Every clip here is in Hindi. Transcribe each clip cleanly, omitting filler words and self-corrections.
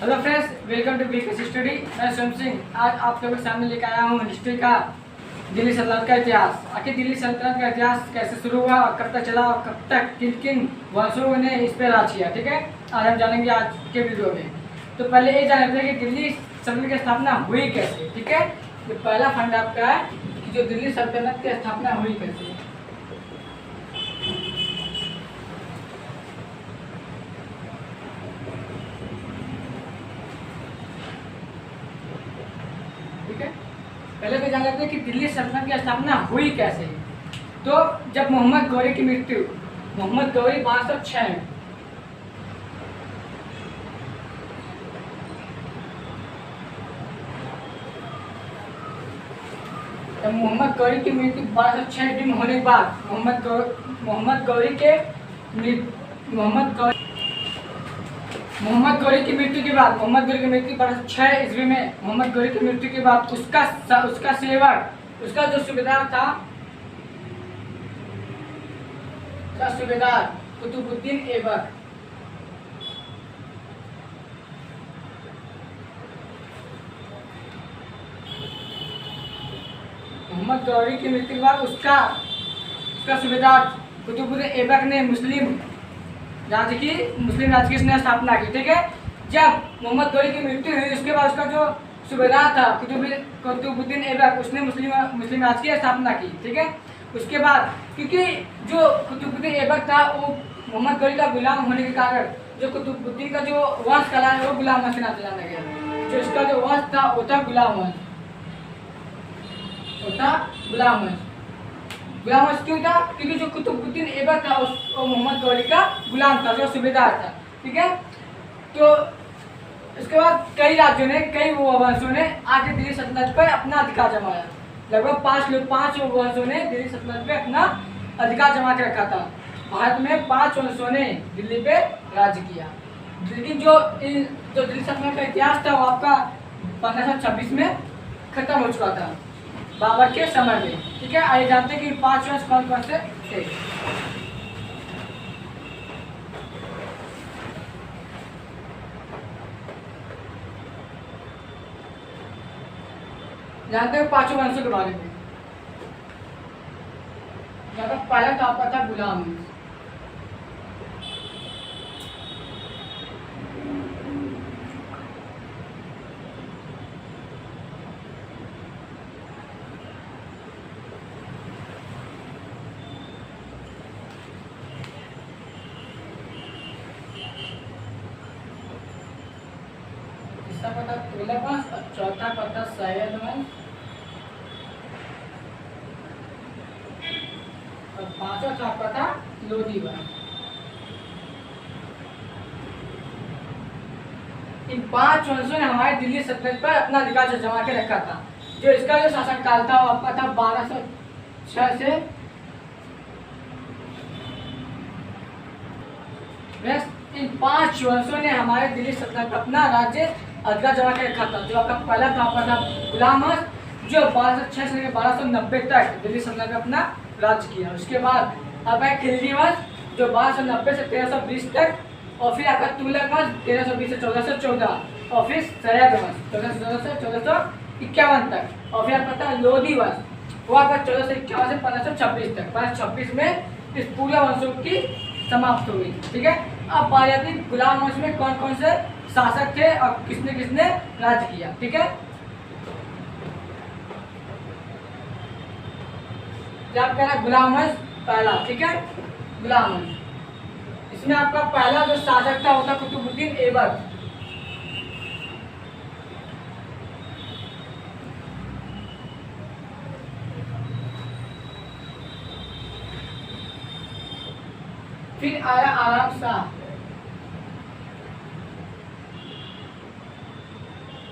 Hello friends, welcome to BK study. मैं स्वयं सिंह आज आप लोगों के सामने लेकर आया हूँ हिस्ट्री का दिल्ली सल्तनत का इतिहास। आखिर दिल्ली सल्तनत का इतिहास कैसे शुरू हुआ, कब तक चला और कब तक किन किन वंशों ने इस पर राज किया, ठीक है, आज हम जानेंगे आज के वीडियो में। तो पहले ये जान लेते हैं कि दिल्ली सल्तनत की स्थापना हुई कैसे, ठीक है। तो पहला फंड आपका है कि जो दिल्ली सल्तनत की स्थापना हुई कैसे। पहले तो जान लेते हैं कि दिल्ली सल्तनत की स्थापना हुई कैसे। तो जब मोहम्मद गौरी की मृत्यु, मोहम्मद गौरी 1206 में, जब मोहम्मद गौरी की मृत्यु 1206 ईस्वी में होने के बाद मोहम्मद गौरी की मृत्यु के बाद 1206 ईस्वी में मोहम्मद गौरी की मृत्यु के बाद उसका सेवक, उसका जो सूबेदार था, सूबेदार कुतुबुद्दीन ऐबक, मोहम्मद गौरी की मृत्यु के बाद उसका सूबेदार कुतुबुद्दीन ऐबक ने मुस्लिम राज्य की स्थापना की, ठीक है। जब मोहम्मद गौरी की मृत्यु हुई उसके बाद उसका जो सूबेदार था कुतुबुद्दीन ऐबक, उसने मुस्लिम राज्य की स्थापना की, ठीक है। उसके बाद क्योंकि जो कुतुबुद्दीन ऐबक था वो मोहम्मद गौरी का गुलाम होने के कारण जो कुतुबुद्दीन का जो वंश चला है वो गुलाम वंश से नाम जाना गया। जो इसका जो वंश था वो था गुलाम वंश, गुलाम वंश क्यों था? क्योंकि जो कुतुबुद्दीन ऐबक था वो मोहम्मद गौरी का गुलाम था, जो सूबेदार था, ठीक है। तो इसके बाद कई वंशों ने आके दिल्ली सल्तनत पर अपना अधिकार जमाया। लगभग पांच वंशों ने दिल्ली सल्तनत पे अपना अधिकार जमा के रखा था। भारत में 5 वंशों ने दिल्ली पे राज्य किया। लेकिन जो दिल्ली सल्तनत का इतिहास था वो आपका 1526 में खत्म हो चुका था, बाबर के समय में, ठीक है। आइए जानते हैं कि 5 वंश कौन कौन से थे। जानते हैं 5 वंशों के बारे में। यहाँ पर पहला तो आपका था गुलाम वंश। तीसरा पता तुगलक वंश और चौथा पता सैयद वंश और पांचवा था आपका था लोधी वंश। इन 5 वंशों ने हमारे दिल्ली सल्तनत पर अपना अधिकार जमा के रखा था। जो इसका जो शासनकाल था वो आपका था 1206 से इन 5 वंशों ने हमारे दिल्ली सल्तनत पर अपना राज्य अधिकार जमा के रखा था। जो आपका पहला था आपका था गुलाम वंश, जो 1206 से 1290 तक दिल्ली सल्तनत में अपना राज्य किया। उसके बाद आपका खिलजी वंश जो 1290 से 1320 तक, और फिर आपका तुगलक वंश 1320 से 1414, और फिर सैयद वंश 1414 से 1451 तक, और फिर आपका था लोधी वंश वो आपका 1451 से 1526 तक। 1526 में इस पूरे वंशों की समाप्त हुई, ठीक है। अब बात आती है गुलाम वंश में कौन कौन से शासक थे और किसने किसने राज्य किया, ठीक है। जब कह रहा गुलाम वंश पहला, ठीक है, गुलाम वंश, इसमें आपका पहला जो शासक था वो था कुतुबुद्दीन ऐबक। फिर आया आराम शाह,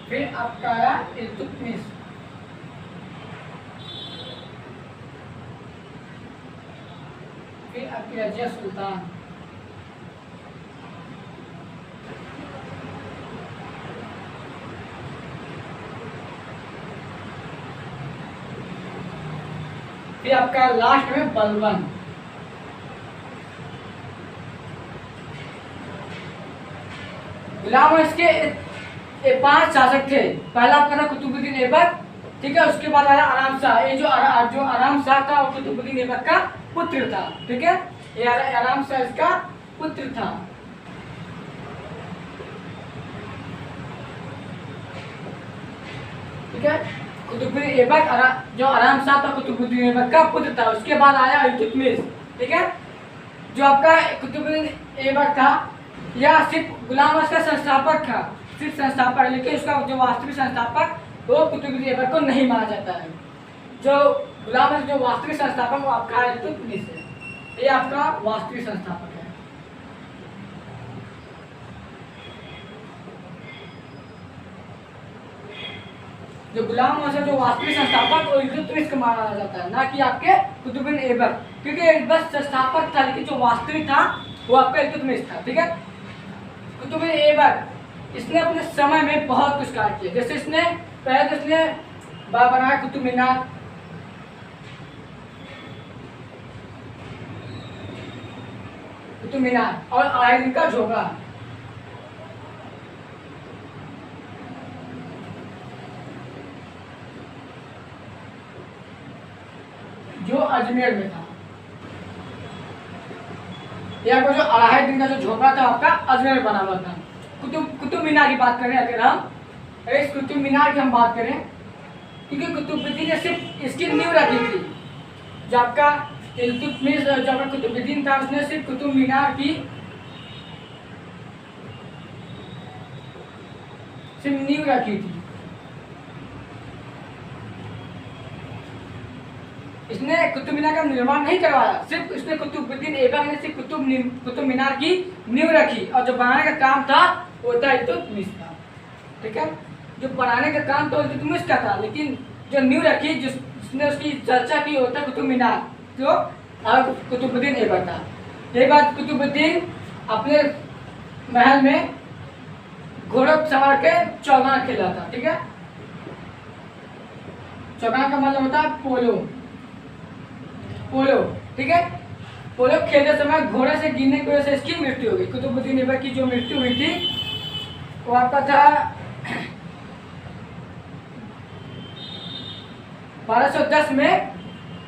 फिर आपका आया इल्तुतमिश, फिर आपकी रजिया सुल्तान, फिर आपका लास्ट में बलबन। गुलाम वंश के ये 5 शासक थे। पहला आपका था कुतुबुद्दीन ऐबक, ठीक है। उसके बाद आया आराम शाह। ये जो आराम शाह था वो कुतुबुद्दीन ऐबक का पुत्र था, ठीक है। ये आराम शाह इसका पुत्र था। ठीक है, कुतुबुद्दीन ऐबक जो आराम शाह था कुतुबुद्दीन ऐबक का पुत्र था। उसके बाद आया इल्तुतमिश, ठीक है। जो आपका कुतुबुद्दीन ऐबक था या सिर्फ गुलाम का संस्थापक था, सिर्फ संस्थापक, लेकिन उसका जो वास्तविक संस्थापक वो कुतुबुद्दीन ऐबक को नहीं माना जाता है। जो गुलाम जो वास्तविक संस्थापक वो आपका इल्तुतमिश है, ये आपका वास्तविक संस्थापक है। जो गुलाम जो वास्तविक संस्थापक वो इल्तुतमिश को माना जाता है, ना कि आपके कुतुबुद्दीन ऐबक, क्योंकि बस संस्थापक था लेकिन जो वास्तविक था वो आपका इल्तुतमिश था, ठीक है। कुतुबुद्दीन ऐबक इसने अपने समय में बहुत कुछ कार्य किया। जैसे इसने पहले तो इसने बनाया कुतुब मीनार, और अलाउद्दीन का झोंका, जो अजमेर में था। यहाँ पर जो अलाउद्दीन का जो झोंका था आपका अजमेर में बना हुआ था। कुतुब मीनार की बात करें अगर हम, इस कुतुब मीनार की हम बात करें, क्योंकि कुतुबुद्दीन ने सिर्फ इसकी नींव रखी थी। जो आपका इल्तुतमिश जो आपका कुतुबुद्दीन था उसने सिर्फ कुतुब मीनार की सिर्फ नींव रखी थी। इसने कुतुब मीनार का निर्माण नहीं करवाया, सिर्फ इसने कुतुबुद्दीन ऐबक ने सिर्फ कुतुब मीनार की नींव रखी, और जो बनाने का काम था वो था इल्तुतमिश का, ठीक है। जो बनाने का काम तो इल्तुतमिश का था, लेकिन जो नींव रखी जिसने उसकी चर्चा की होता कुतुब मीनार, जो कुतुबुद्दीन ऐबक था। एक बात, कुतुबुद्दीन अपने महल में घोड़ों सवार के चौगान खेला था, ठीक है। चौगान का मतलब होता है पोलो, ठीक है। पोलो खेलते समय घोड़े से गिरने की वजह से इसकी मृत्यु हो गई। कुतुबुद्दीन ऐबक की जो मृत्यु हुई थी वो आपका था 1210 में।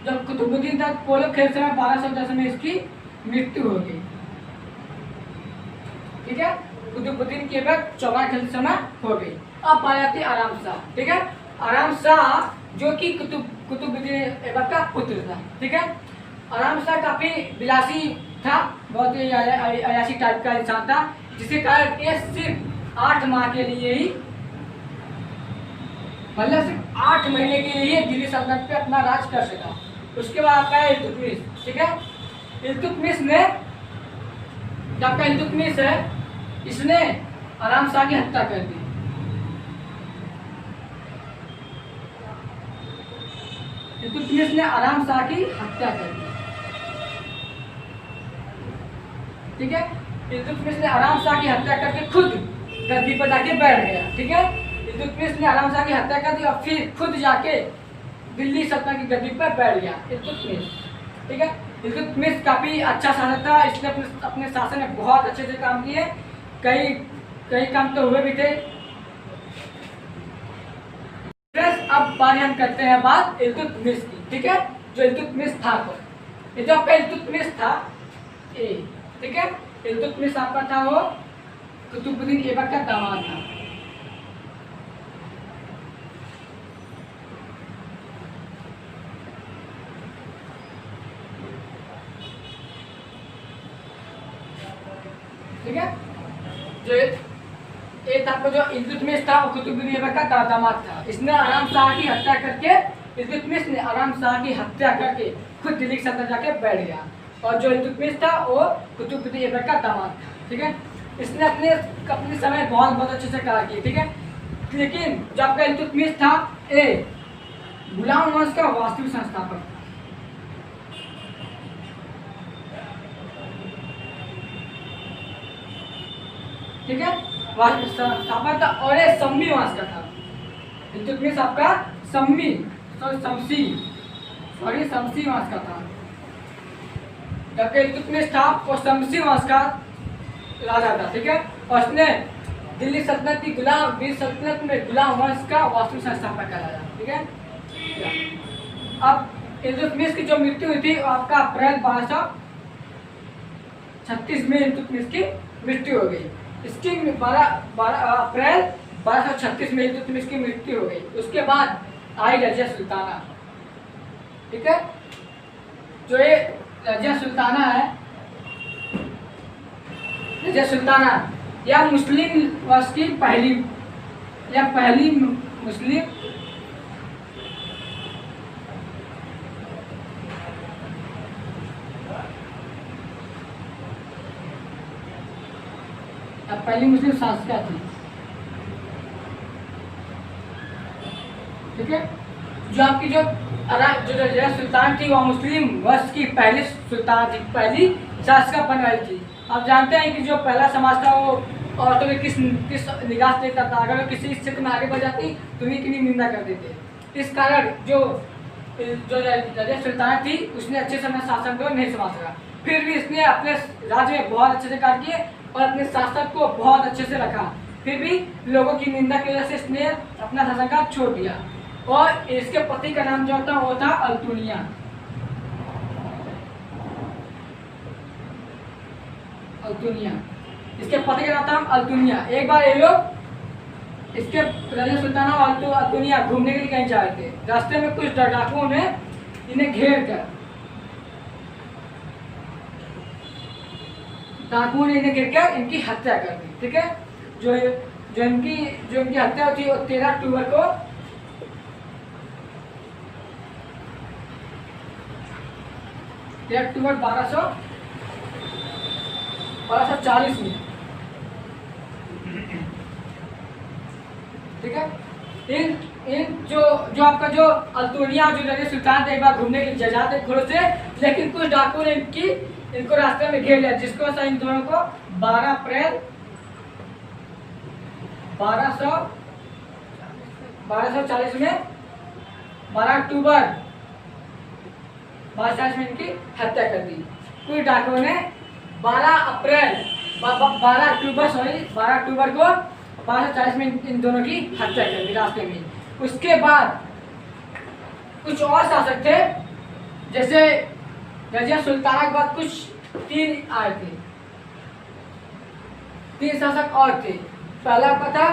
जब कुतुबुद्दीन था पोलो खेल समय 1210 में इसकी मृत्यु हो गई, ठीक है। कुतुबुद्दीन के ऐबक चौगान खेलते समय हो गई। अब आ जाती आराम शाह, ठीक है। आराम शाह जो कि कुतुबुद्दीन ऐबक का पुत्र था, ठीक है। आराम शाह काफी विलासी था, बहुत ही अयाशी टाइप का इंसान था, जिसके कारण ये सिर्फ 8 माह के लिए ही, मतलब सिर्फ 8 महीने के लिए दिल्ली सल्तनत पे अपना राज कर सका। उसके बाद आपका है इल्तुतमिश, ठीक है। इल्तुतमिश ने, जब आपका इल्तुतमिश है, इसने आराम शाह की हत्या कर दी। इल्तुतमिश ने आराम शाह की हत्या कर दी, ठीक है। इल्तुतमिश ने आराम शाह की हत्या करके खुद गद्दी पर जाके बैठ गया, ठीक है। इल्तुतमिश ने आराम शाह की हत्या कर दी और फिर खुद जाके दिल्ली सल्तनत की गद्दी पर बैठ गया इल्तुतमिश, ठीक है। इल्तुतमिश काफी अच्छा शासक था, इसने अपने शासन में बहुत अच्छे से काम किए, कई काम तो हुए भी थे। अब बारी हम करते हैं बात इल्तुतमिश की, ठीक है। जो इल्तुतमिश था, ये जो आपका इल्तुतमिश था, ठीक है। इल्तुतमिश आपका था वो कुतुबुद्दीन ऐबक का दामाद था, ठीक है। जो एक आपका जो इल्तुतमिश था वो कुतुबुद्दीन ऐबक का दामाद था। इसने आराम शाह की हत्या करके, इल्तुतमिश ने आराम शाह की हत्या करके खुद दिल्ली की सल्तनत जाके बैठ गया, और जो इल्तुतमिश था वो कुतुबुद्दीन ऐबक का दामाद था, ठीक है। इसने अपने समय बहुत अच्छे से कार्य किए, ठीक है। लेकिन जो आपका इल्तुतमिश था गुलाम वंश का वास्तविक संस्थापक, ठीक है, वास्तविक संस्थापक था, और ये सम्मी वंश का था। इल्तुतमिश आपका सम्मी शमसी वंश का था। जबकि इल्तुतमिश था वो शमसी वंश का राजा था, ठीक है। और उसने दिल्ली सल्तनत की दिल्ली सल्तनत में गुलाम वंश का वास्तविक संस्थापक कहलाया। ठीक है। अब इल्तुतमिश की जो मृत्यु हुई थी आपका अप्रैल 1236 में इल्तुतमिश की मृत्यु हो गई। इसकी 12 अप्रैल 1236 में इल्तुतमिश की मृत्यु हो गई। उसके बाद आई रजिया सुल्ताना। ठीक है। जो ये रजिया सुल्ताना है, रजिया सुल्ताना या मुस्लिम वंश की पहली मुस्लिम शासिका थी। ठीक है। जो आपकी जो रजिया सुल्तान थी वह मुस्लिम वंश की पहली सुल्तान थी, पहली शासिका बनने वाली थी। आप जानते हैं कि जो पहला समाज था वो औरतों में किस निगाह से देखता था। अगर वो किसी क्षेत्र में आगे बढ़ जाती तो उन्हीं की निंदा कर देते। इस कारण जो रजिया सुल्तान थी उसने अच्छे से अपना शासन को नहीं संभाल सका। फिर भी इसने अपने राज्य में बहुत अच्छे से कार्य किए और अपने शासक को बहुत अच्छे से रखा। फिर भी लोगों की निंदा की वजह से इसने अपना शासनकाल छोड़ दिया। और इसके पति का नाम जो था वो था अल्तुनिया। इसके पति का नाम था अल्तुनिया। एक बार ये लोग इसके रजिया सुल्ताना और अल्तुनिया घूमने के लिए कहीं जा रहे थे। रास्ते में कुछ डाकुओं ने इन्हें घेर कर इनकी हत्या कर दी। ठीक है। जो इनकी हत्या हुई थी वो 13 अक्टूबर को 1240 में। ठीक है। इन जो आपका जो अल्तुनिया जो रजिया सुल्तान थे एक बार घूमने के लिए जाते घोड़े से, लेकिन कुछ डाकुओं ने इनको रास्ते में घेर लिया, जिसको इन दोनों को 12 अप्रैल 1240 में 12 अक्टूबर 1240 में इनकी हत्या कर दी। कुछ डाकुओं ने 12 अक्टूबर को 1240 में इन दोनों की हत्या कर दी रास्ते में। उसके बाद कुछ और शासक थे, जैसे रजिया सुल्ताना के बाद कुछ 3 आए थे, 3 शासक और थे। पहला आपका था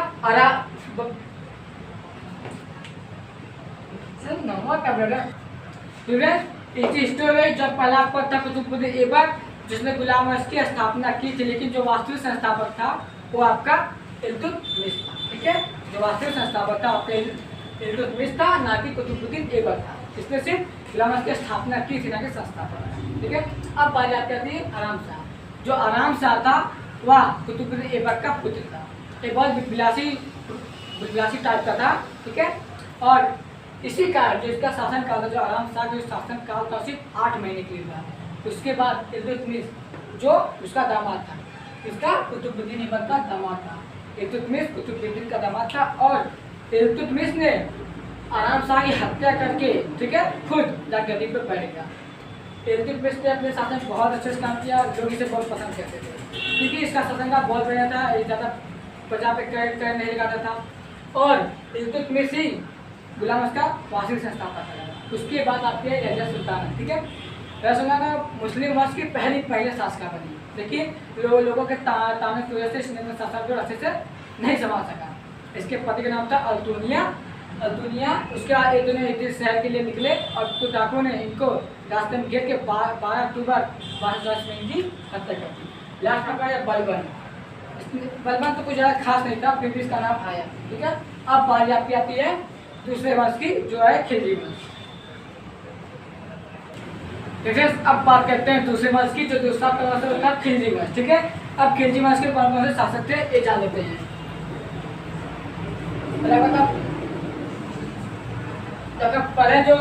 जब पहला आपका था कुतुबुद्दीन ऐबक, जिसने गुलाम वंश की स्थापना की थी, लेकिन जो वास्तविक संस्थापक था वो आपका इल्तुतमिश था। ठीक है। जो वास्तविक संस्थापक था आपका इल्तुतमिश था, ना कि कुतुबुद्दीन ऐबक था। इसने सिर्फ गुलाम वंश की स्थापना की थी, ना कि संस्थापक। ठीक है। अब बात आती है आराम शाह। जो आराम शाह था वह कुतुबुद्दीन ऐबक का पुत्र था। एक बहुत विलासी टाइप का था। ठीक है। और इसी कारण जो इसका शासन काल था, जो आराम शाह का शासन काल था सिर्फ 8 महीने के लिए था। उसके बाद इल्तुतमिश जो उसका दामाद था, इसका कुतुबुद्दीन ऐबक का दामाद था। इल्तुतमिश कुतुबुद्दीन का दामाद था और इल्तुतमिश ने आराम शाह की हत्या करके, ठीक है, खुद जाकर गद्दी पर बैठ गया। इल्तुतमिश ने अपने शासन बहुत अच्छे से काम किया, लोग इसे बहुत पसंद करते थे क्योंकि इसका शासन का बहुत बढ़िया था, ज़्यादा प्रजा पे कर नहीं लगाता था। और इल्तुतमिश ही गुलाम वंश का वास्तविक संस्थापक था। उसके बाद आपके रजिया सुल्ताना। ठीक है। रजिया सुल्ताना मुस्लिम वंश की पहले शासिका बनी, लेकिन लोगों के ताने की वजह से इसने शासन को अच्छे से नहीं संभाल सका। इसके पति का नाम था अल्तुनिया। उसके बाद एक शहर के लिए निकले और कुछ डाकुओं ने इनको रास्ते में घेर के 12 अक्टूबर 1240 में इनकी हत्या कर दी। लास्ट में आया बलबन तो कुछ ज़्यादा खास नहीं था, फिर भी इसका नाम आया। ठीक है। अब बारी आपकी आती है दूसरे वंश की, जो है खिलजी वंश। ठीक है। अब बात करते हैं दूसरे वंश की, जो दूसरा वंश था खिलजी वंश। ठीक है। अब खिलजी वंश के कौन कौन से शासक थे ये जान लेते हैं। पहले जो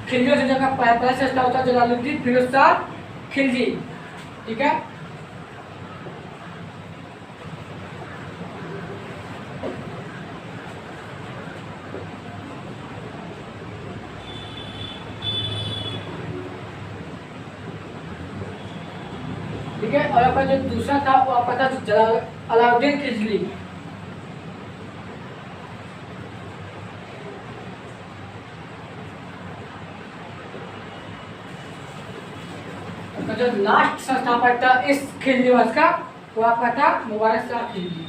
खिलजियों से जगह पहले से स्टार्ट होता है जलालुद्दीन फिरोज शाह खिलजी। ठीक है। ठीक है। और आपका जो दूसरा था वो आपका था अलाउद्दीन खिलजी। तो जो लास्ट संस्थापक था इस खिलजी वंश का वो आपका था मुबारक शाह खिलजी।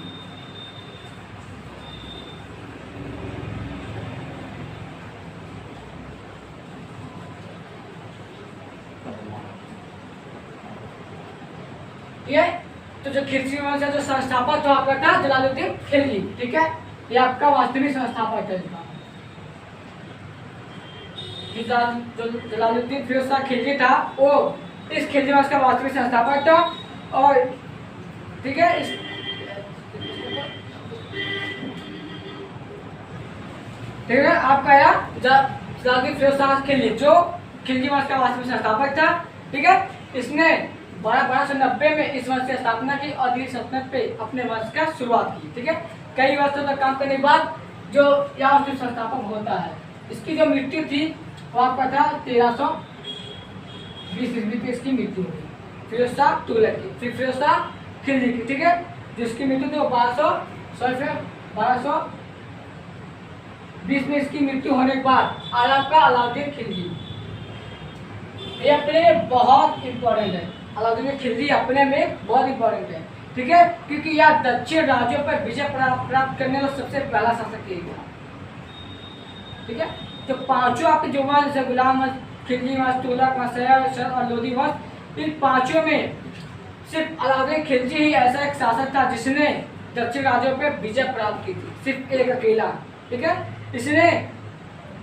ठीक है, तो जो खिलजी वंश का जो संस्थापक था आपका था जलालुद्दीन खिलजी। ठीक है, ये आपका वास्तविक संस्थापक है इसका। जो जलालुद्दीन फिरोज शाह खिलजी था वो इस खिलजी वंश का वास्तविक संस्थापक था। और ठीक है, ठीक है आपका यह जलालुद्दीन फिरोज शाह खिलजी जो खिलजी वंश का वास्तविक संस्थापक था। ठीक है, इसने 1290 में इस वंश की स्थापना की और दिल्ली सल्तनत पे अपने वंश का शुरुआत की। ठीक है, कई वर्षों तक काम करने के बाद जो यह उसके संस्थापक होता है। इसकी जो मृत्यु थी वो आपका था 1320 ईस्वी की इसकी मृत्यु हुई फिरोज शाह तुगलक की, फिर फिरोज शाह खिलजी की। ठीक है, जिसकी मृत्यु थी वो 1220 में इसकी मृत्यु होने के बाद आया आपका अलाउद्दीन खिलजी। ये अपने बहुत इंपॉर्टेंट है, अलाउद्दीन खिलजी अपने में बहुत इंपॉर्टेंट है। ठीक है, क्योंकि यह दक्षिण राज्यों पर विजय प्राप्त करने वाला सबसे पहला शासक यही था। ठीक है, तो पांचों आपके जो वंश जैसे गुलाम वंश, खिलजी वंश, तुगलक वंश, सैयद और लोधी वंश, इन पांचों में सिर्फ अलाउद्दीन खिलजी ही ऐसा एक शासक था जिसने दक्षिण राज्यों पर विजय प्राप्त की थी, सिर्फ एक अकेला। ठीक है, इसने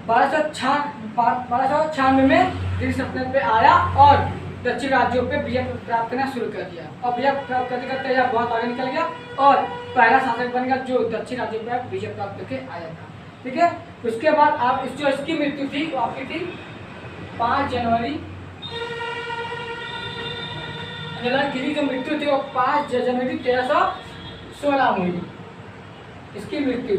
1296 में दिल्ली सल्तनत पे आया और दक्षिण राज्यों पे विजय प्राप्त करना शुरू कर दिया और विजय प्राप्त करते करते यह बहुत आगे निकल गया और पहला शासक बन गया जो दक्षिण राज्यों पे विजय प्राप्त करके आया था। ठीक है, उसके बाद आप जो इसकी मृत्यु थी वो आपकी थी 5 जनवरी की जो मृत्यु थी वो 5 जनवरी 1316 हुई इसकी मृत्यु।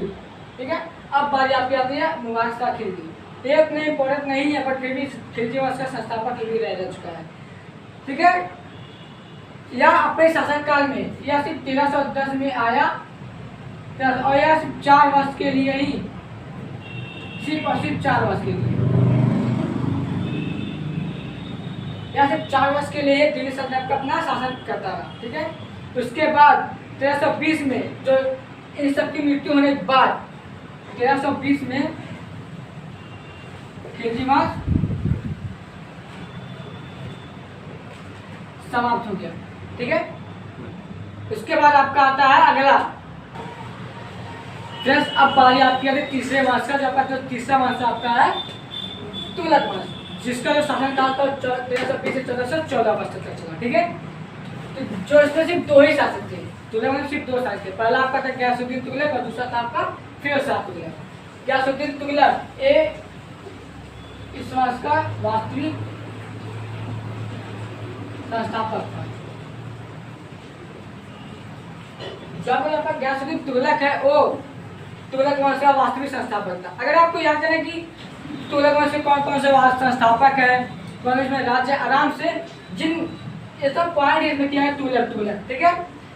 ठीक है, अब बारी आपकी आती है मुबारक शाह खिलजी। एक नहीं इंपॉर्टेंट नहीं है बट फिर भी खिलजी वंश का संस्थापक भी रह चुका है। ठीक है, यह अपने शासनकाल में यह सिर्फ 1310 में आया और यह सिर्फ 4 वर्ष के लिए ही, सिर्फ 4 वर्ष के लिए, यह सिर्फ 4 वर्ष के लिए दिल्ली सल्तनत का अपना शासन करता रहा। ठीक है, उसके बाद 1320 में जो इन सबकी मृत्यु होने के बाद 1320 में खिलजी वंश समाप्त हो गया। ठीक है, उसके बाद आपका आता है अगला फ्रेंड्स, अब बारी आपकी आती है तीसरे वंश का, जो आपका जो तीसरा वंश आपका है तुगलक वंश, जिसका जो शासनकाल था 1320 से 1414 वर्ष तक चला। ठीक है, तो जो इसमें सिर्फ 2 ही शासक थे, तुगलक में सिर्फ 2 शासक थे। पहला आपका था गयासुद्दीन तुगलक और दूसरा था आपका फिरोज शाह तुगलक। गयासुद्दीन तुगलक इस वंश का वास्तविक संस्थापक था। जब आपका गयासुद्दीन तुगलक है वो तुगलक वंश का वास्तविक संस्थापक था। अगर आपको याद करें कि तुगलक वंश के कौन कौन से संस्थापक है, कौन इसमें राज्य आराम से जिन ये सब पॉइंट इसमें किया है तुगलक। ठीक है,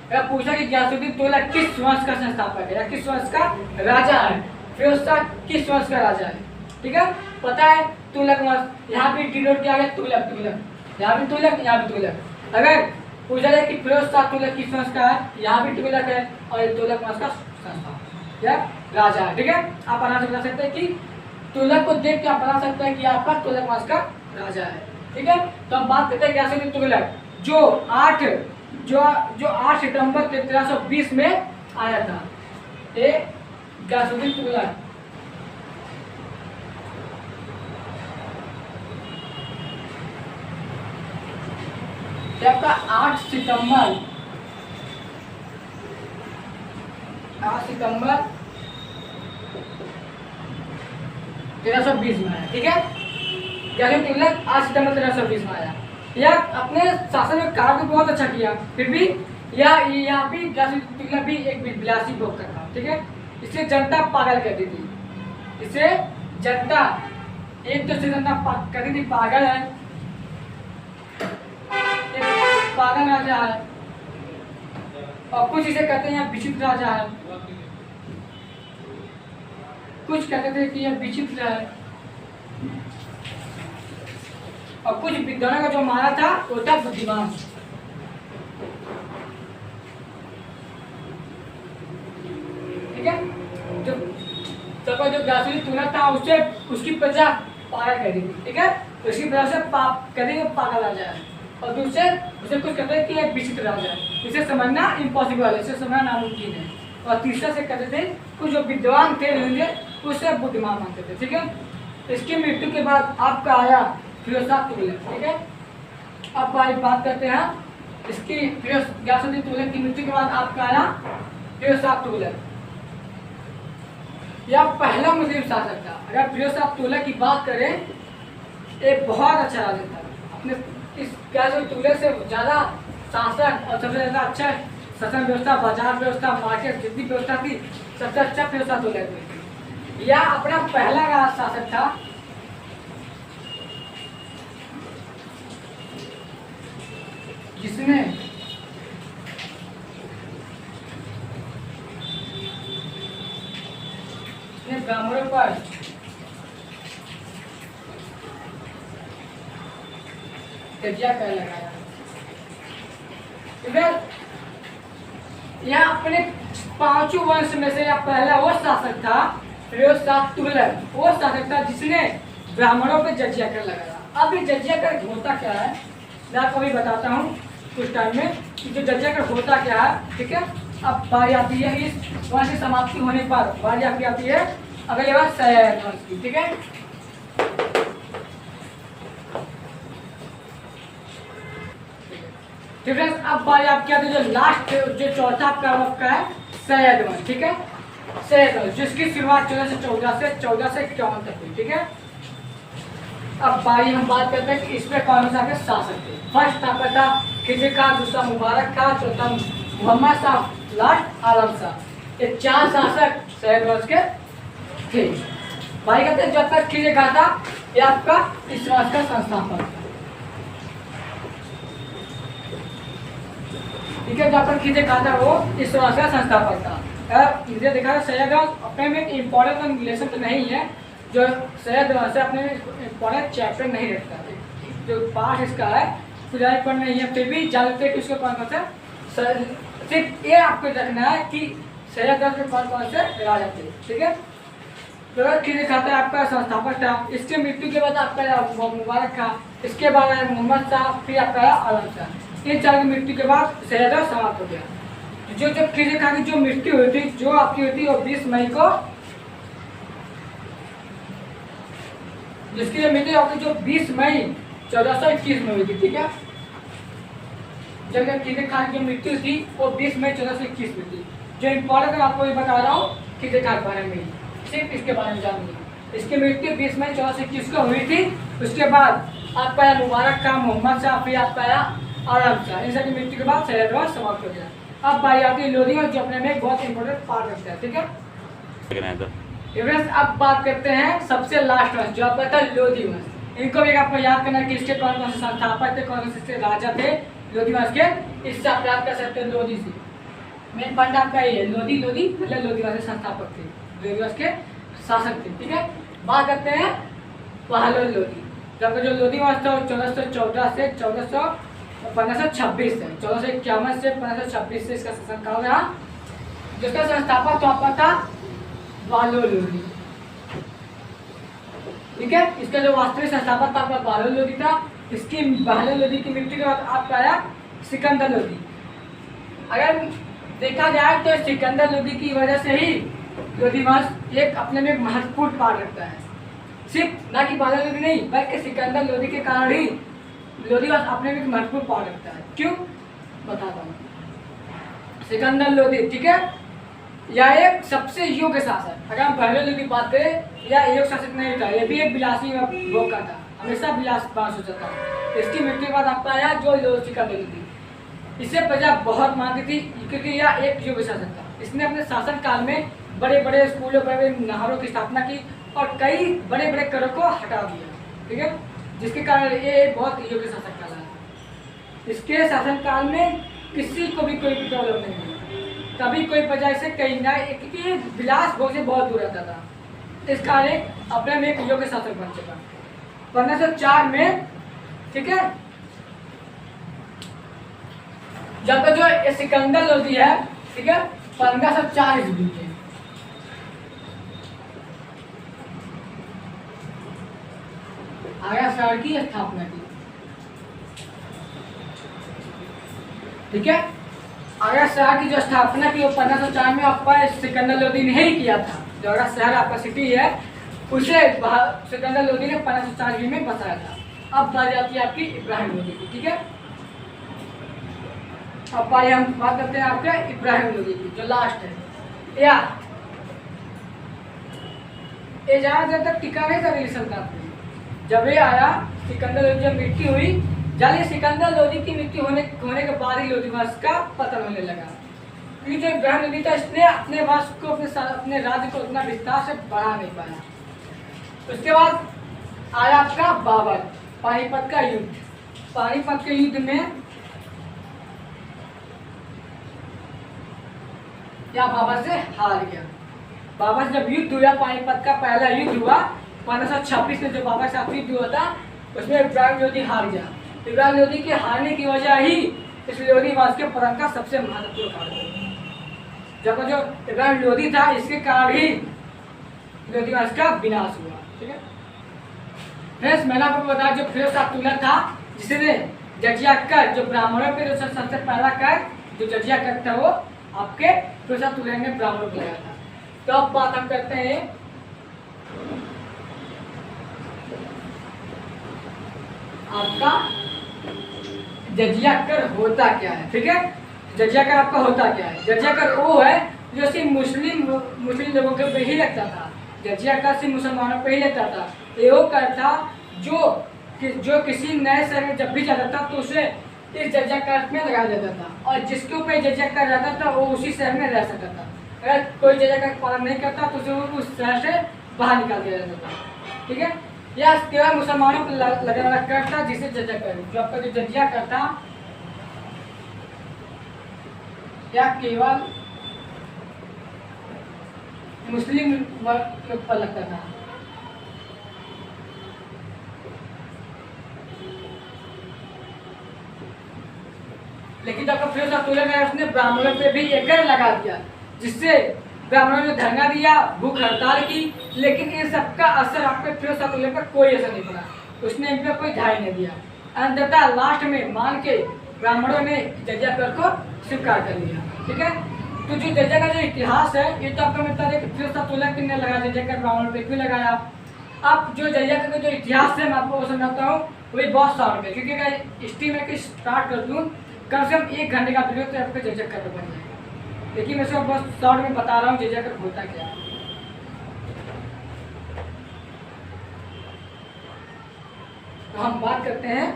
अगर पूछा कि गयासुद्दीन तुगलक किस वंश का संस्थापक है या किस वंश का राजा है, फिरोज शाह किस वंश का राजा है। ठीक है, पता है तुगलक वंश, यहाँ भी डिनोट किया गया तुगलक, यहाँ भी तुगलक, यहाँ भी तुगलक। अगर पूछा जाए कि फिरोज शाह तुगलक किस वंश का है, यहाँ भी तुगलक है और ये तुगलक वंश का संस्थापक या राजा है। ठीक है, आप आराम से बता सकते हैं कि तुगलक को देख के आप बता सकते हैं कि आपका तुगलक वंश का राजा है। ठीक है, तो हम बात करते हैं गयासुद्दीन तुगलक जो 8 सितंबर 1320 में आया था। गयासुद्दीन तुगलक आपका 8 सितंबर 1320 में आया। ठीक है, गयासुद्दीन तुगलक 8 सितंबर 1320 में आया। यह अपने शासन में कार्य बहुत अच्छा किया, फिर भी यह भी गयासुद्दीन तुगलक भी एक विलासी भोक्ता था। ठीक है, इससे जनता पागल करती थी, इससे जनता एक दूसरे जनता कहती थी पागल है, पागल राजा है, और कुछ इसे कहते हैं विचित्र राजा है, कुछ कहते थे कि यह विचित्र है, और कुछ विद्वानों का जो माना था वो था बुद्धिमान। ठीक है, जो व्यासुरी तुलना था उससे उसकी प्रजा पागल कर दी। ठीक है, तो इसकी प्रजा से पाप करेंगे पागल आ जाए, और दूसरे उसे कुछ कहते हैं कि एक विचित्र राजा है, इसे समझना इम्पॉसिबल है, इसे समझना नामुमकिन है। और तीसरा से कहते थे कुछ जो विद्वान थे उसे बुद्धिमान मानते थे। ठीक है, इसकी मृत्यु के बाद आपका आया फिरोज शाह तुगलक। ठीक है, अब बात करते हैं इसकी गयासुद्दीन तुगलक की मृत्यु के बाद आपका आया फिरोज शाह तुगलक। यह पहला मुस्लिम शासक था। अगर फिरोज शाह तुगलक की बात करें, एक बहुत अच्छा राजा था। अपने इस गयासुद्दीन तुगलक से ज़्यादा शासन और सबसे ज़्यादा अच्छा शासन व्यवस्था, बाजार व्यवस्था, मार्केट जितनी व्यवस्था थी सबसे अच्छा फिरोज शाह तुगलक में थी। यह अपना पहला शासक था जिसने ब्राह्मणों पर कब्जा कर लगाया। यह अपने पांचों वंश में से यह पहला वो शासक था, फिरोज शाह तुगलक, वो शासक था जिसने ब्राह्मणों पर जजिया कर लगाया। अब ये जजिया कर होता क्या है मैं आपको अभी बताता हूँ कुछ टाइम में कि जो जजिया कर होता क्या है। ठीक है, अब बारी आती है इस वंश की समाप्ति होने पर बारी आपकी आती है अगले बार सैयद वंश की। ठीक है, अब बारी आपकी आती है जो लास्ट जो चौथा आपका है सैयद वंश। ठीक है, सैयद वंश जिसकी शुरुआत 1414 से 51 तक हुई। ठीक है, अब बारी हम बात करते हैं कि इसमें कौन सा के शासक थे। फर्स्ट आपका था खिजर खान, दूसरा मुबारक खान, चौथा मोहम्मद शाह, लास्ट आलम शाह। ये 4 शासक सैयद वंश के थे। भाई कहते हैं जब तक खिजर खान था ये आपका इस वंश का संस्थापक था। ठीक है, जब तक खिजर खान था वो इस वंश का संस्थापक था। मुझे देखा सैयद वंश अपने में इम्पोर्टेंट रिलेशन तो नहीं है, जो सैयद वंश से अपने इम्पोर्टेंट चैप्टर नहीं रखता है, जो पाठ इसका है खुदाई पर नहीं है, फिर भी जानते कि उसको कौन कौन सा सिर्फ ये आपको रखना है कि सैयद वंश में कौन कौन से राजा थे। ठीक है, तो खिजर खान आपका संस्थापक था। इसके मृत्यु के बाद आपका मुबारक खान, इसके बाद आया मोहम्मद शाह, फिर आपका आलम शाह। इन 4 की मृत्यु के बाद सैयद वंश समाप्त हो गया। जो खिजर खान की जो मृत्यु हुई थी जो आपकी हुई थी वो 20 मई को, जिसकी मृत्यु आपकी जो 20 मई 1421 में हुई थी। ठीक है, जब खिजर खान की मृत्यु थी वो 20 मई 1421 में थी। जो इम्पोर्टेंट आपको ये बता रहा हूँ खिजर खान के बारे में, सिर्फ इसके बारे में जानिए। इसकी मृत्यु 20 मई 1421 को हुई थी। उसके बाद आपका आया मुबारक खान, मोहम्मद शाह, फिर आपका आया आलम शाह। इन सबकी मृत्यु के बाद सैयद वंश समाप्त हो गया। अब बारी आती है लोधी वंश जो अपने में एक बहुत इंपॉर्टेंट पार्ट रखता है। ठीक है, अब बात करते हैं सबसे लास्ट वंश जो आपका था लोधी वंश। इनको भी आपको याद करना है कि इसके कौन कौन से संस्थापक थे, कौन से राजा थे लोधी वंश के, इससे आप याद कर सकते हैं लोधी से। मेन पॉइंट आपका ये है लोधी मतलब लोधी वंश के संस्थापक थे, लोधी वंश के शासक थे। ठीक है, बात करते हैं बहादुर लोधी। जब जो लोधी वंश था 1414 से 1526 है, 1451 से 1526 से इसका शासनकाल रहा। जिसका संस्थापक तो आपका था बहादुर लोधी। ठीक है, इसका जो वास्तविक संस्थापक था आपका बहादुर लोधी था। इसकी बहादुर लोधी की मृत्यु के बाद आपका आया सिकंदर लोधी। अगर देखा जाए तो सिकंदर लोधी की वजह से ही लोधी वंश एक अपने में महत्वपूर्ण पार्ट रखता है। सिर्फ ना कि बहादुर लोधी नहीं बल्कि सिकंदर लोधी के कारण ही लोधी वंश अपने में एक महत्वपूर्ण पार्ट रखता है। क्यों बताता हूँ। सिकंदर लोधी ठीक है, यह एक सबसे योग्य शासक। अगर हम बहादुर लोधी की बात करें यह योग्य शासक नहीं था, यह भी एक विलासी भोग का था, हमेशा विलासपान सोचता था। इसकी मृत्यु के बाद आपका आया जो सिकंदर लोधी। इसे प्रजा बहुत मानती थी क्योंकि यह एक योग्य शासक था। इसने अपने शासन काल में बड़े बड़े स्कूलों, बड़े बड़े नहरों की स्थापना की और कई बड़े बड़े करों को हटा दिया। ठीक है, जिसके कारण ये बहुत योग्य शासक कहलाया। इसके शासन काल में किसी को भी कोई प्रॉब्लम नहीं हुई, कभी कोई प्रजा से कहीं ना, क्योंकि विलास भोग से बहुत दूर रहता था। इस कारण अपने में एक योग्य शासक बन चुका। 1504 में ठीक है। जब जो ये सिकंदर लोदी है, ठीक है, 1504 ईस्वी में आगरा शहर की स्थापना की, ठीक है। आगरा शहर की जो स्थापना की वो 1504 में आपका सिकंदर लोदी ने ही किया था। जो आगरा शहर आपका सिटी है उसे सिकंदर लोदी ने 1504 ईस्वी में बसाया था। अब बात आती है आपकी इब्राहिम लोदी की, ठीक है। अब आइए हम बात करते हैं आपके इब्राहिम लोदी की, जो लास्ट है। या ये ज्यादा देर तक टिका नहीं था दिल्ली सल्तनत में। जब ये आया सिकंदर लोदी, जब मृत्यु हुई, जब ये सिकंदर लोदी की मृत्यु होने के बाद ही लोदी वंश का पतन होने लगा। क्योंकि जो इब्राहिम लोदी था इसने अपने वंश को अपने राज्य को उतना विस्तार से बढ़ा नहीं पाया। उसके बाद आया आपका बाबर, पानीपत का युद्ध। पानीपत के युद्ध में या बाबर से हार गया। बाबर से जब युद्ध हुआ, पानीपत का पहला युद्ध हुआ 1526 में, जो बाबर से युद्ध हुआ था उसमें इब्राहिम लोदी हार गया। इब्राहिम लोदी के हारने की वजह ही इस लोदी वंश के पतन का सबसे महत्वपूर्ण कारण है। जब जो इब्राहिम लोदी था इसके कारण ही लोदी वंश का विनाश हुआ, ठीक है। फ्रेंड्स, मैंने आपको बताया जो फिरोज शाह तुगलक था, जिसने जजिया कर, जो ब्राह्मणों पे जो सबसे पहला कर जो जजिया कर था वो आपके फिरोज शाह तुगलक ने ब्राह्मणों को लगाया था। तो अब बात हम करते हैं आपका जजिया कर होता क्या है, ठीक है। जजिया कर आपका होता क्या है? जजिया कर वो है जो सिर्फ मुस्लिम लोगों के पे ही लगता था। जजिया कर सिर्फ मुसलमानों पे ही लगता था। ये वो कर था जो किसी नए शहर में जब भी जाता था तो उसे इस जजिया कर में लगाया जाता था, और जिसके ऊपर जजिया कर रहता था वो उसी शहर में रह सकता था। अगर कोई जजिया का पालन नहीं करता तो उसे उस शहर से बाहर निकाल दिया जाता था, ठीक है। यह केवल मुसलमानों को लगाने वाला कर था, जिसे जजिया कर, जो आपका जो जजिया कर था यह केवल मुस्लिम वर्ग पर लगता था। लेकिन जब फिरोज शाह तुगलक ने उसने ब्राह्मणों पे भी एक कर लगा दिया, जिससे ब्राह्मणों ने धरना दिया, भूख हड़ताल की, लेकिन इन सबका असर आपके फिरोज शाह तुगलक पर कोई असर नहीं पड़ा। उसने इन पर कोई ध्यान नहीं दिया। अंततः लास्ट में मान के ब्राह्मणों ने जजिया कर को स्वीकार कर लिया, ठीक है। तो जो जजिया का जो इतिहास है ये तो आपको मिलता है कि फिरोज शाह तुगलक ने लगाया जजिया कर, ब्राह्मणों पे क्यों लगाया। अब जो जजिया का जो इतिहास है मैं आपको समझाता हूँ, वही बहुत शॉर्ट में, क्योंकि अगर हिस्ट्री में स्टार्ट कर दूँ कम से कम 1 घंटे का वीडियो तो आपको जजिया कर बन जाएगा। लेकिन मैं सब बहुत शॉर्ट में बता रहा हूँ जजिया कर होता क्या है। तो हम बात करते हैं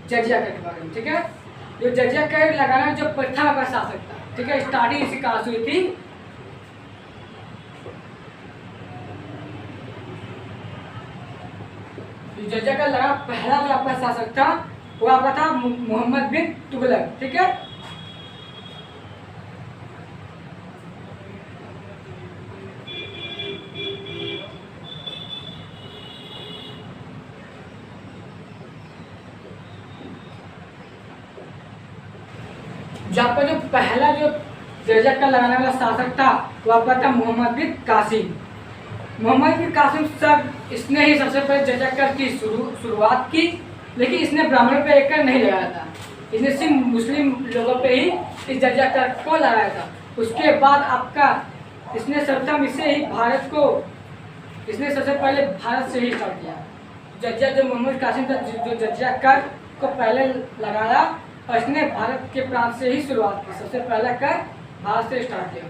जजिया कर के बारे में, ठीक है। जो जजिया कर लगाना जो प्रथम का शासक था, ठीक है, स्टार्टिंग इसी कहाँ से हुई थी। जजिया कर लगा पहला जो आपका शासक था वो आपका था मोहम्मद बिन तुगलक, ठीक है। जो आपका जो पहला जो जजिया कर लगाने वाला शासक था वो आपका था मोहम्मद बिन कासिम। मोहम्मद बिन कासिम सर इसने ही सबसे पहले जजिया कर की शुरुआत की, लेकिन इसने ब्राह्मणों पे एक कर नहीं लगाया था। इसने सिर्फ मुस्लिम लोगों पे ही इस जजिया कर को लगाया था। उसके बाद आपका इसने सर्वप्रथम इसने सबसे पहले भारत से ही स्टार्ट किया। जजिया जो मोहम्मद कासिम था जो जजिया कर को पहले लगाया, और इसने भारत के प्रांत से ही शुरुआत की। सबसे पहला कर भारत से स्टार्ट किया।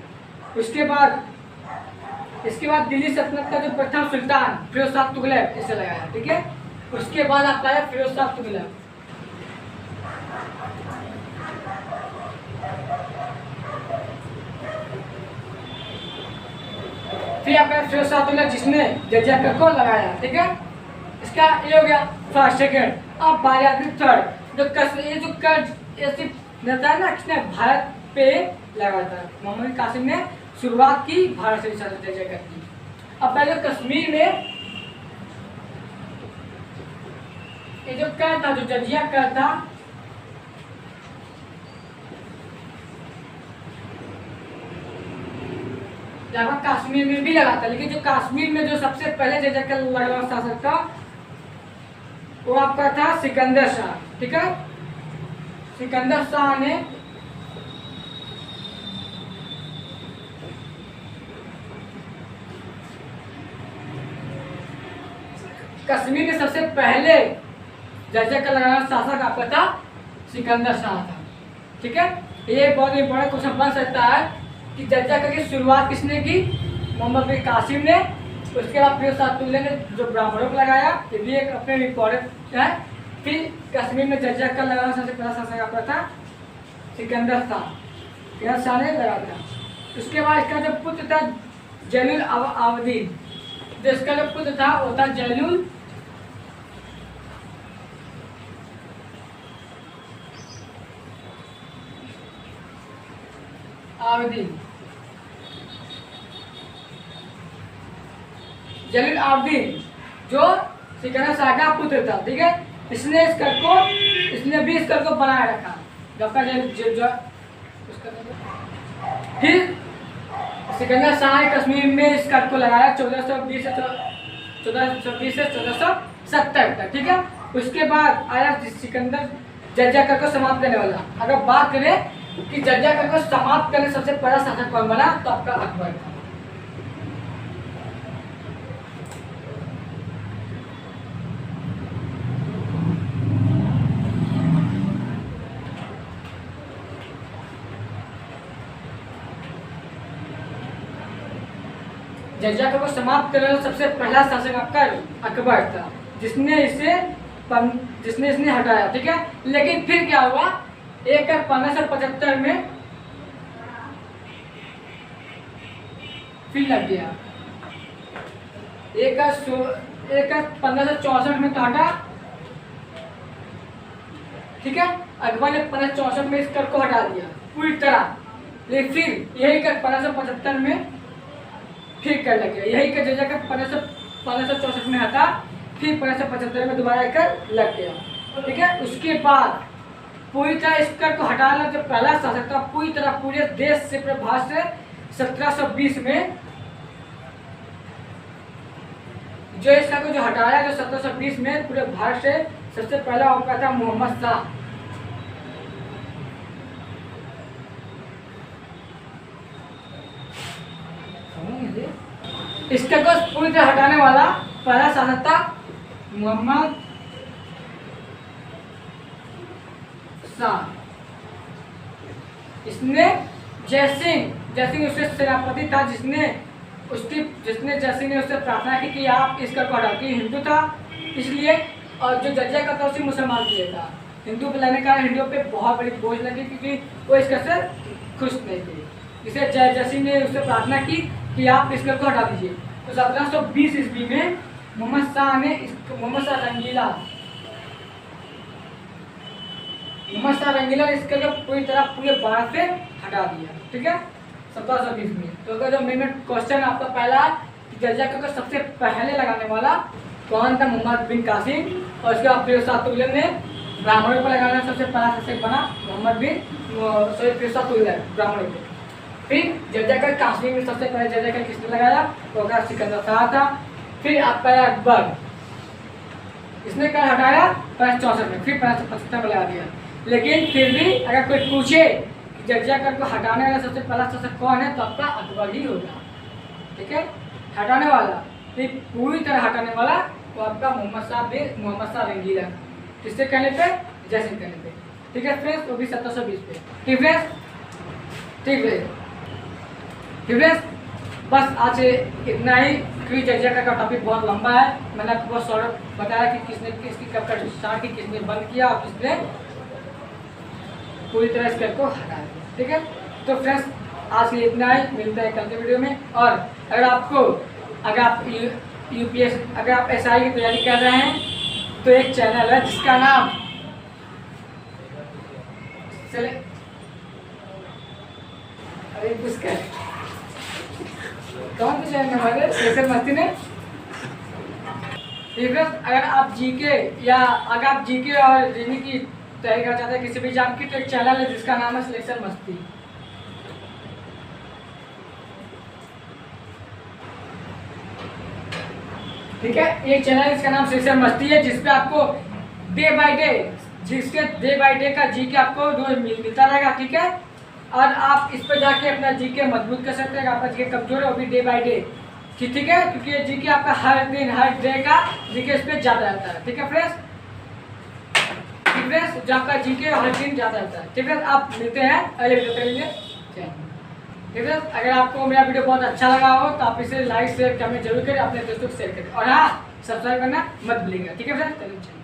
इसके बाद दिल्ली सल्तनत का जो प्रथम सुल्तान फिरोज शाह तुगलक इसे लगाया, ठीक है। उसके बाद आता है फिरोज शाह तुगलक। फिर आपका फिरोज शाह तुगलक जिसने जजिया कर को लगाया, ठीक है। इसका ये हो गया फर्स्ट, सेकेंड। अब बारी आती है थर्ड। ये जो कर नेता है ना, किसने भारत पे लगाया था। मोहम्मद कासिम ने शुरुआत की भारत से जजिया कर की। अब पहले कश्मीर में ये जो कर था, जो जजिया कर था, यहाँ कश्मीर में भी लगा था, लेकिन जो कश्मीर में जो सबसे पहले जजिया कर लगा शासक था वो आपका था सिकंदर शाह। ठीक है, सिकंदर शाह ने कश्मीर में सबसे पहले जजिया कर लगाना शासक आपका था सिकंदर शाह था। ठीक है, ये बहुत इंपॉर्टेंट क्वेश्चन बन सकता है कि जजिया कर की शुरुआत किसने की? मोहम्मद बिन कासिम ने। उसके बाद फिर तुगलक ने जो ब्राह्मणों को लगाया, ये भी एक अपने इंपॉर्टेंट है। फिर कश्मीर में जजिया कर लगाना सबसे पहला शासक आपका था सिकंदर शाह ने लगा था। उसके बाद इसका जो पुत्र था जैनुल आबदीन, जो इसका जो पुत्र था वो था जैनुल आबदीन। जैनुल आबदीन जो सिकंदर शाह का पुत्र था। ठीक है, इसने भी इस कर को बनाए रखा। फिर सिकंदर शाह ने कश्मीर में इस कर को लगाया 1420 से 1470 तक। ठीक है, उसके बाद आया सिकंदर जजिया कर को समाप्त करने वाला। अगर बात करें कि जजिया कर को समाप्त करने सबसे पहला शासक कौन बना, तो आपका अकबर था। जजिया कर को समाप्त करने वाला सबसे पहला शासक आपका अकबर था, जिसने इसने हटाया। ठीक है, लेकिन फिर क्या हुआ, 1575 में फिर लग गया। 1564 में तो हटा। ठीक है, अकबर ने 1564 में इस कर को हटा दिया पूरी तरह, लेकिन फिर यही कर 1575 में फिर कर लग गया। यही कर जजिया कर 1564 में हटा, फिर 1575 में दोबारा कर लग गया। ठीक है, उसके बाद पूरी तरह इस कर को हटाना जो पहला शासक था पूरी तरह पूरे देश से प्रभाव से 1720 में जो इस कर को जो हटाया, जो 1720 में पूरे भारत से सबसे पहला आपका था मोहम्मद शाह। इस कर को पूरी तरह हटाने वाला पहला शासक था मोहम्मद शाह। इसने जयसिंह उसके सेनापति था, जिसने जयसिंह ने उससे प्रार्थना की कि आप इस कर को हटाओ, कि हिंदू था इसलिए, और जो जजिया का था उसे मुसलमान किया था। हिंदू पे लेने का हिंदुओं पे बहुत बड़ी बोझ लगी, क्योंकि वो इस कर से खुश नहीं थे। इसे जयसिंह ने उससे प्रार्थना की कि आप इस कर को हटा दीजिए। तो 1720 ईस्वी में मोहम्मद शाह रंगीला ने इस कर को पूरी तरह पूरे भारत से हटा दिया। ठीक है, 1720 में। तो अगर जो मेन क्वेश्चन आपका पहला कि जजिया कर को सबसे पहले लगाने वाला कौन था? मोहम्मद बिन कासिम। और उसके बाद फिर तुगलक ने ब्राह्मणों को लगाना सबसे पहला शासक बना फिर तुगलक ब्राह्मणों को। फिर जजिया कर कश्मीर में सबसे पहले जजिया कर किसने लगाया? तो सिकंदर शाह था। फिर आपका अकबर, इसने कर हटाया 1564 में, फिर 1575 में लगा दिया। लेकिन फिर भी अगर कोई पूछे कि जजिया कर को हटाने वाला सबसे पहला शासक कौन है, तो आपका अकबर ही होगा। ठीक है, हटाने वाला फिर पूरी तरह हटाने वाला तो आपका मोहम्मद शाह रंगीला। किससे कहने पे? जयसिंह कहने पे। ठीक है फ्रेंड्स, वो भी 1720 पे। ठीक है फ्रेंड्स, बस आज इतना ही, क्योंकि जजिया का टॉपिक बहुत लंबा है। मैंने आपको बहुत शॉर्ट बताया कि किसने किसकी कब कर स्टार्ट की, किसने बंद किया और किसने पूरी तरह इस कर को हटा दिया। ठीक है, तो फ्रेंड्स आज के इतना ही, मिलता है कल के वीडियो में। और अगर आप यूपीएससी अगर आप एसआई की तैयारी कर रहे हैं तो एक चैनल है जिसका नाम अरे पुष्कर कौन सा चैनल हमारे मस्ती ने फ्रेंड्स अगर आप जीके या अगर आप जीके और रीजनिंग की तैयारी करना चाहते हैं किसी भी एग्जाम की, तो एक चैनल है जिसका नाम है सिलेक्शन मस्ती। ठीक है, एक चैनल इसका नाम सिलेक्शन मस्ती है, जिसपे आपको डे बाय डे का जीके आपको रोज मिलता रहेगा। ठीक है, और आप इस पर जाके अपना जीके मजबूत कर सकते हैं। आपका जीके कमजोर है वो भी डे बाय डे, ठीक है, क्योंकि ये जीके आपका हर दिन हर डे का जीके इस पर ज़्यादा रहता है। ठीक है फ्रेंड्स, जो आपका जीके हर दिन ज़्यादा रहता है। ठीक है, आप मिलते हैं अगले वीडियो के लिए। ठीक है, अगर आपको मेरा वीडियो बहुत अच्छा लगा हो तो आप इसे लाइक शेयर कमेंट जरूर करें, अपने दोस्तों को शेयर करें, और हाँ सब्सक्राइब करना मत भूलिएगा। ठीक है फ्रेंड्स, चलिए।